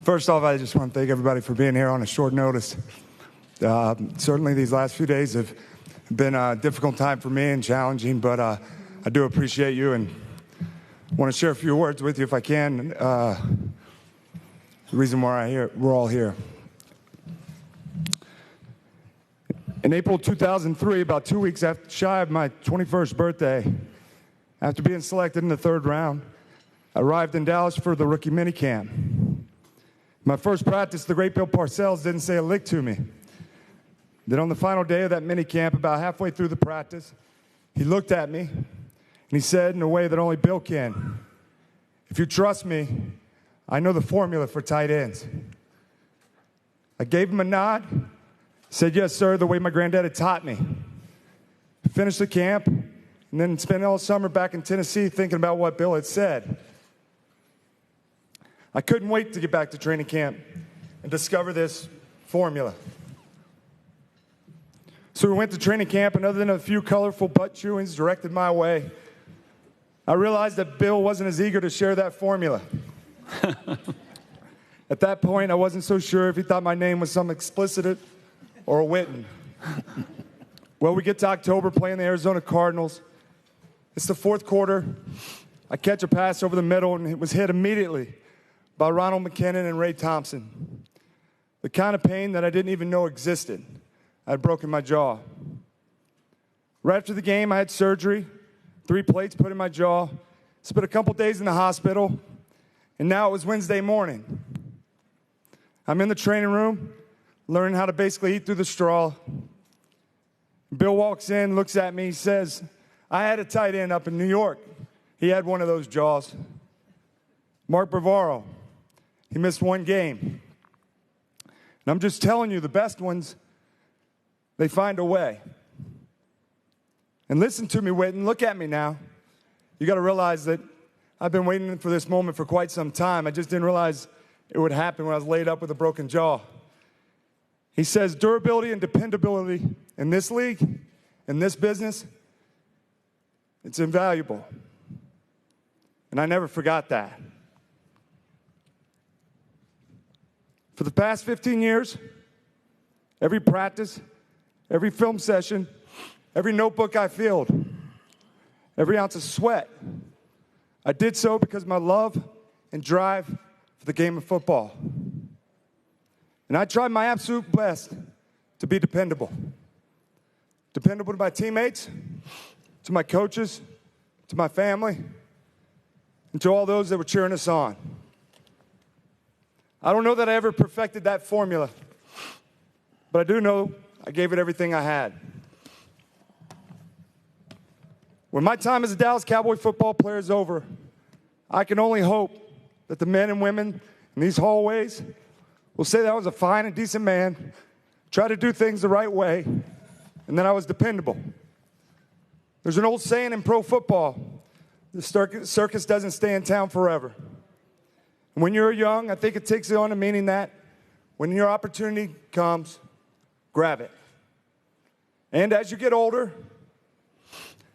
First off, I just want to thank everybody for being here on a short notice. Certainly these last few days have been a difficult time for me and challenging, but I do appreciate you and want to share a few words with you if I can. The reason why we're all here. In April 2003, about 2 weeks shy of my 21st birthday, after being selected in the third round, I arrived in Dallas for the rookie minicamp. My first practice, the great Bill Parcells didn't say a lick to me. Then on the final day of that minicamp, about halfway through the practice, he looked at me and he said in a way that only Bill can, "If you trust me, I know the formula for tight ends." I gave him a nod, said, "Yes, sir," the way my granddad had taught me. Finished the camp, and then spent all summer back in Tennessee thinking about what Bill had said. I couldn't wait to get back to training camp and discover this formula. So we went to training camp, and other than a few colorful butt chewings directed my way, I realized that Bill wasn't as eager to share that formula. At that point, I wasn't so sure if he thought my name was some explicit or a Witten. Well, we get to October playing the Arizona Cardinals. It's the fourth quarter. I catch a pass over the middle, and it was hit immediately by Ronald McKinnon and Ray Thompson. The kind of pain that I didn't even know existed. I had broken my jaw. Right after the game, I had surgery, 3 plates put in my jaw, spent a couple days in the hospital, and now it was Wednesday morning. I'm in the training room, learning how to basically eat through the straw. Bill walks in, looks at me, says, "I had a tight end up in New York. He had one of those jaws. Mark Bavaro. He missed 1 game. And I'm just telling you, the best ones, they find a way." And listen to me, Witten. Look at me now. You got to realize that I've been waiting for this moment for quite some time. I just didn't realize it would happen when I was laid up with a broken jaw. He says, durability and dependability in this league, in this business, it's invaluable. And I never forgot that. For the past 15 years, every practice, every film session, every notebook I filled, every ounce of sweat, I did so because of my love and drive for the game of football. And I tried my absolute best to be dependable. Dependable to my teammates, to my coaches, to my family, and to all those that were cheering us on. I don't know that I ever perfected that formula, but I do know I gave it everything I had. When my time as a Dallas Cowboy football player is over, I can only hope that the men and women in these hallways will say that I was a fine and decent man, tried to do things the right way, and that I was dependable. There's an old saying in pro football, the circus doesn't stay in town forever. And when you're young, I think it takes on to meaning that when your opportunity comes, grab it. And as you get older,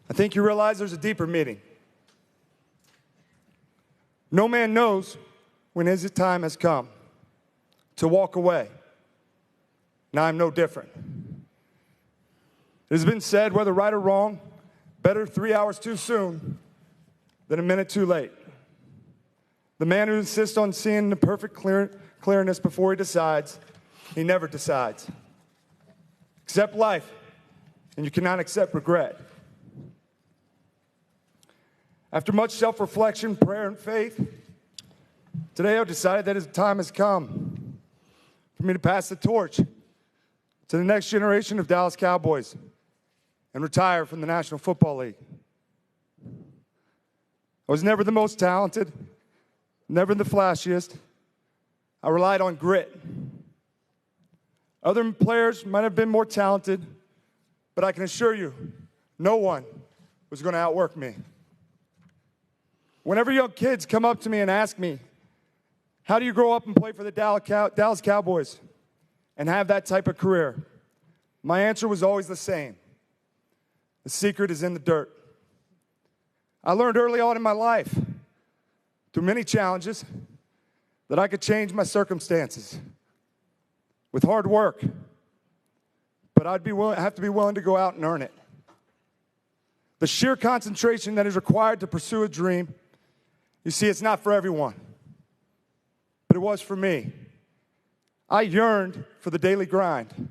I think you realize there's a deeper meaning. No man knows when his time has come to walk away. Now I'm no different. It has been said, whether right or wrong, better 3 hours too soon than a minute too late. The man who insists on seeing the perfect clearness before he decides, he never decides. Accept life, and you cannot accept regret. After much self-reflection, prayer, and faith, today I've decided that his time has come for me to pass the torch to the next generation of Dallas Cowboys and retire from the National Football League. I was never the most talented, never the flashiest. I relied on grit. Other players might have been more talented, but I can assure you, no one was going to outwork me. Whenever young kids come up to me and ask me, "How do you grow up and play for the Dallas Cowboys and have that type of career?" my answer was always the same. The secret is in the dirt. I learned early on in my life, through many challenges, that I could change my circumstances with hard work, but I'd have to be willing to go out and earn it. The sheer concentration that is required to pursue a dream, you see, it's not for everyone, but it was for me. I yearned for the daily grind,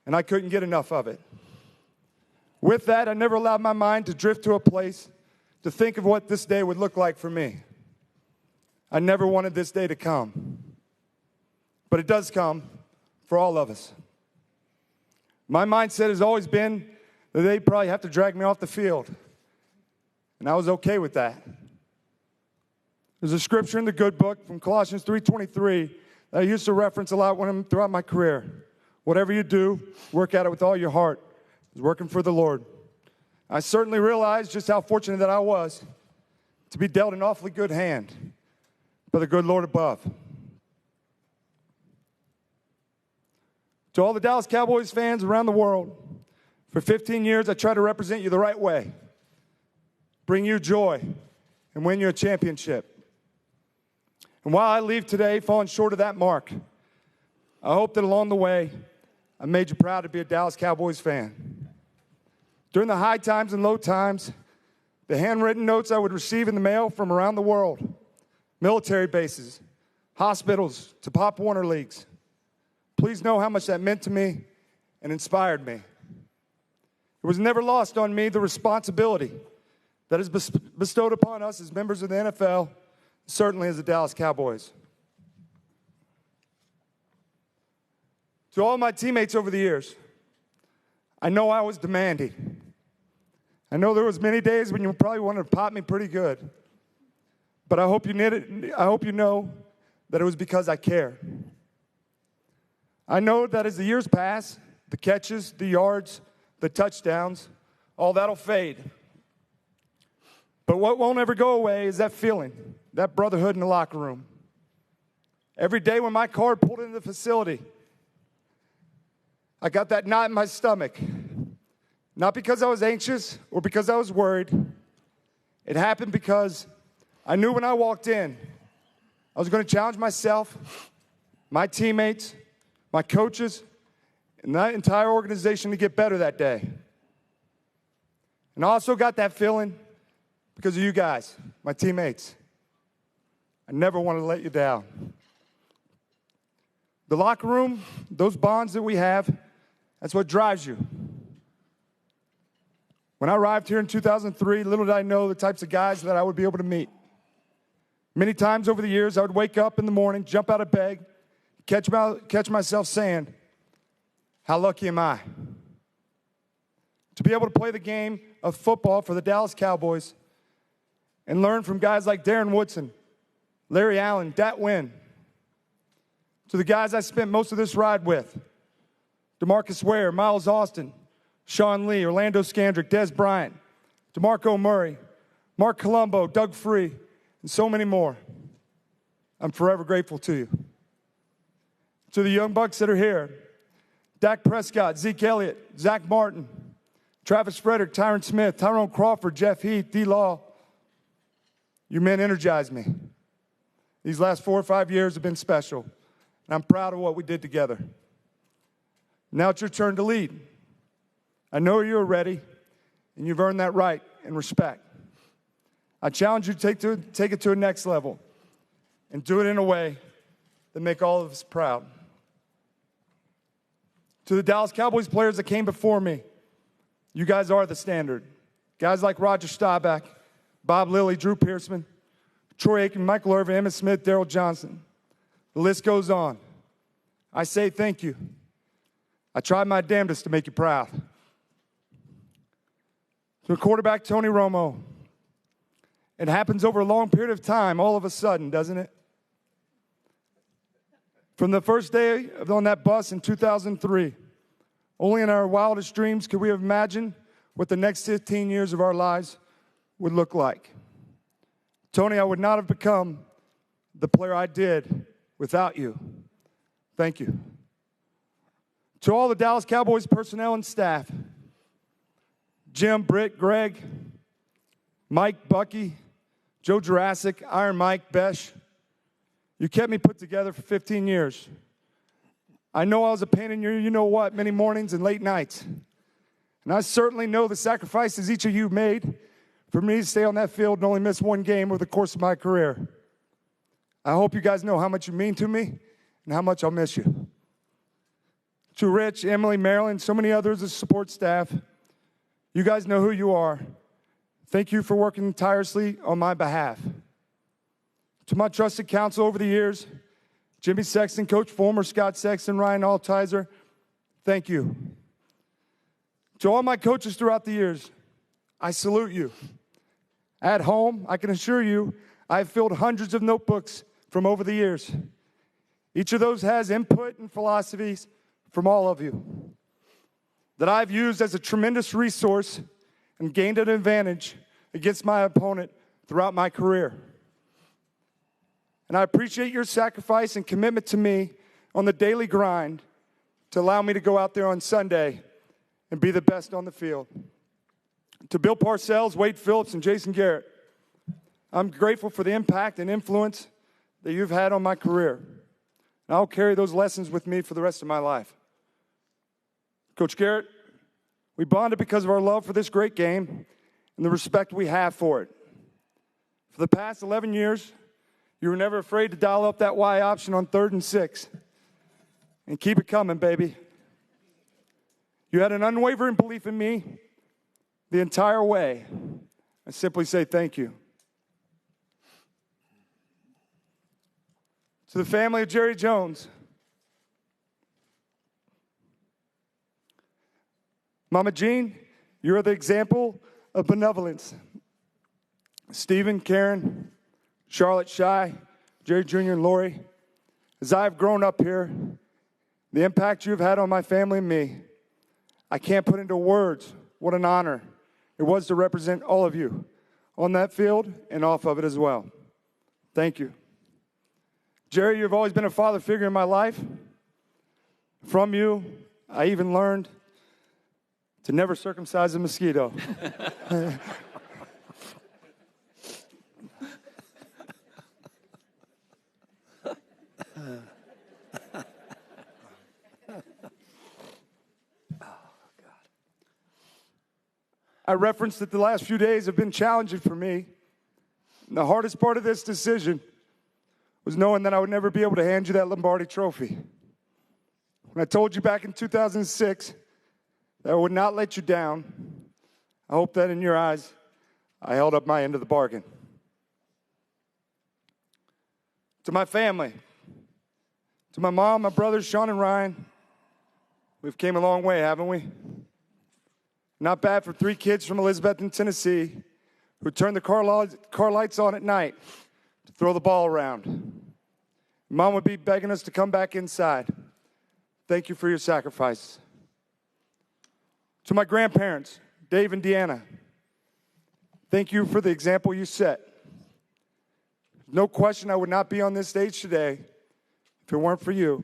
and I couldn't get enough of it. With that, I never allowed my mind to drift to a place to think of what this day would look like for me. I never wanted this day to come, but it does come for all of us. My mindset has always been that they'd probably have to drag me off the field, and I was okay with that. There's a scripture in the good book from Colossians 3:23 that I used to reference a lot throughout my career. Whatever you do, work at it with all your heart. It's working for the Lord. I certainly realized just how fortunate that I was to be dealt an awfully good hand by the good Lord above. To all the Dallas Cowboys fans around the world, for 15 years I tried to represent you the right way, bring you joy, and win you a championship. And while I leave today falling short of that mark, I hope that along the way I made you proud to be a Dallas Cowboys fan. During the high times and low times, the handwritten notes I would receive in the mail from around the world, military bases, hospitals, to Pop Warner leagues, please know how much that meant to me and inspired me. It was never lost on me the responsibility that is bestowed upon us as members of the NFL, certainly as the Dallas Cowboys. To all my teammates over the years, I know I was demanding. I know there was many days when you probably wanted to pop me pretty good. But I hope you know that it was because I care. I know that as the years pass, the catches, the yards, the touchdowns, all that'll fade. But what won't ever go away is that feeling, that brotherhood in the locker room. Every day when my car pulled into the facility, I got that knot in my stomach. Not because I was anxious or because I was worried. It happened because I knew when I walked in, I was going to challenge myself, my teammates, my coaches, and that entire organization to get better that day. And I also got that feeling because of you guys, my teammates. I never wanted to let you down. The locker room, those bonds that we have, that's what drives you. When I arrived here in 2003, little did I know the types of guys that I would be able to meet. Many times over the years, I would wake up in the morning, jump out of bed, catch myself saying, how lucky am I to be able to play the game of football for the Dallas Cowboys and learn from guys like Darren Witten, Larry Allen, Dat Wynn, to the guys I spent most of this ride with, DeMarcus Ware, Miles Austin, Sean Lee, Orlando Scandrick, Des Bryant, DeMarco Murray, Mark Colombo, Doug Free, and so many more. I'm forever grateful to you. To the young bucks that are here, Dak Prescott, Zeke Elliott, Zach Martin, Travis Frederick, Tyron Smith, Tyrone Crawford, Jeff Heath, D. Law. You men energize me. These last 4 or 5 years have been special, and I'm proud of what we did together. Now it's your turn to lead. I know you're ready, and you've earned that right and respect. I challenge you to take it to a next level and do it in a way that make all of us proud. To the Dallas Cowboys players that came before me, you guys are the standard. Guys like Roger Staubach, Bob Lilly, Drew Pearson, Troy Aikman, Michael Irvin, Emmitt Smith, Darryl Johnson. The list goes on. I say thank you. I tried my damnedest to make you proud. To quarterback Tony Romo, it happens over a long period of time, all of a sudden, doesn't it? From the first day on that bus in 2003, only in our wildest dreams could we have imagined what the next 15 years of our lives would look like. Tony, I would not have become the player I did without you. Thank you. To all the Dallas Cowboys personnel and staff, Jim, Britt, Greg, Mike, Bucky, Joe Jurassic, Iron Mike, Besh, You kept me put together for 15 years. I know I was a pain in your you-know-what many mornings and late nights. And I certainly know the sacrifices each of you made for me to stay on that field and only miss one game over the course of my career. I hope you guys know how much you mean to me and how much I'll miss you. To Rich, Emily, Marilyn, so many others as support staff, you guys know who you are. Thank you for working tirelessly on my behalf. To my trusted counsel over the years, Jimmy Sexton, Coach Fulmer, Scott Sexton, Ryan Altizer, thank you. To all my coaches throughout the years, I salute you. At home, I can assure you, I have filled hundreds of notebooks from over the years. Each of those has input and philosophies from all of you that I've used as a tremendous resource and gained an advantage against my opponent throughout my career. And I appreciate your sacrifice and commitment to me on the daily grind to allow me to go out there on Sunday and be the best on the field. To Bill Parcells, Wade Phillips, and Jason Garrett, I'm grateful for the impact and influence that you've had on my career. And I'll carry those lessons with me for the rest of my life. Coach Garrett, we bonded because of our love for this great game and the respect we have for it. For the past 11 years, you were never afraid to dial up that Y option on 3rd and 6. And keep it coming, baby. You had an unwavering belief in me the entire way. I simply say thank you. To the family of Jerry Jones, Mama Jean, you're the example of benevolence. Stephen, Karen, Charlotte, Shy, Jerry Jr., and Lori, as I have grown up here, the impact you've had on my family and me, I can't put into words what an honor it was to represent all of you on that field and off of it as well. Thank you. Jerry, you've always been a father figure in my life. From you, I even learned to never circumcise a mosquito. I referenced that the last few days have been challenging for me. And the hardest part of this decision was knowing that I would never be able to hand you that Lombardi trophy. When I told you back in 2006 that I would not let you down, I hope that in your eyes, I held up my end of the bargain. To my family, to my mom, my brothers, Sean and Ryan, we've came a long way, haven't we? Not bad for 3 kids from Elizabethton, Tennessee, who turned the car lights on at night to throw the ball around. Mom would be begging us to come back inside. Thank you for your sacrifice. To my grandparents, Dave and Deanna, thank you for the example you set. No question I would not be on this stage today if it weren't for you.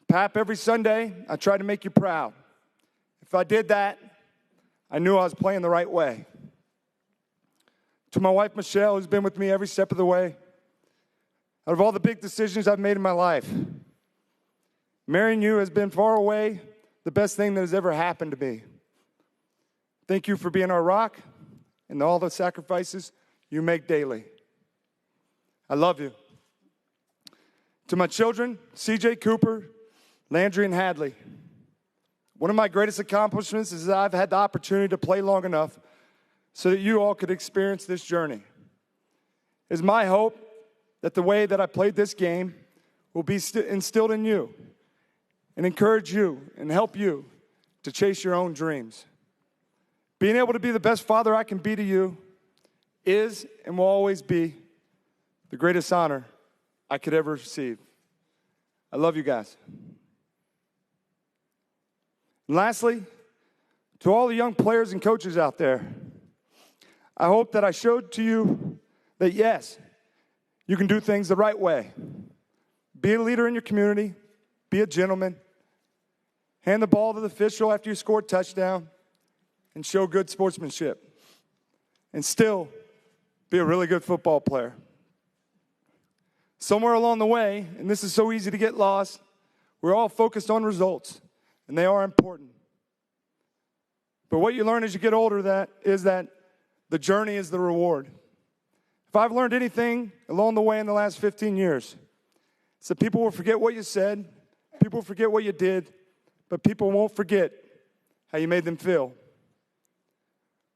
Pap, every Sunday, I try to make you proud. If I did that, I knew I was playing the right way. To my wife, Michelle, who's been with me every step of the way, out of all the big decisions I've made in my life, marrying you has been far away the best thing that has ever happened to me. Thank you for being our rock and all the sacrifices you make daily. I love you. To my children, CJ, Cooper, Landry, and Hadley, one of my greatest accomplishments is that I've had the opportunity to play long enough so that you all could experience this journey. It's my hope that the way that I played this game will be instilled in you and encourage you and help you to chase your own dreams. Being able to be the best father I can be to you is and will always be the greatest honor I could ever receive. I love you guys. And lastly, to all the young players and coaches out there, I hope that I showed to you that, yes, you can do things the right way. Be a leader in your community. Be a gentleman. Hand the ball to the official after you score a touchdown and show good sportsmanship. And still be a really good football player. Somewhere along the way, and this is so easy to get lost, we're all focused on results, and they are important. But what you learn as you get older is that the journey is the reward. If I've learned anything along the way in the last 15 years, it's that people will forget what you said, people will forget what you did, but people won't forget how you made them feel.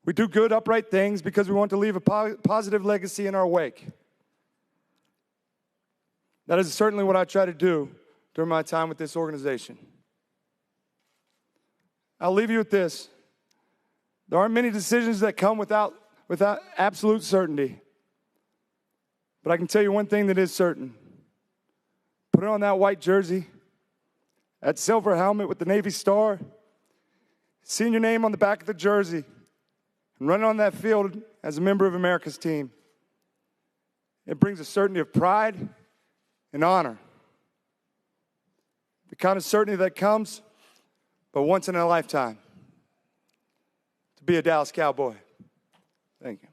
We do good, upright things because we want to leave a positive legacy in our wake. That is certainly what I try to do during my time with this organization. I'll leave you with this. There aren't many decisions that come without absolute certainty. But I can tell you one thing that is certain. Put on that white jersey, that silver helmet with the Navy star, seeing your name on the back of the jersey, and running on that field as a member of America's team. It brings a certainty of pride and honor. The kind of certainty that comes but once in a lifetime. To be a Dallas Cowboy. Thank you.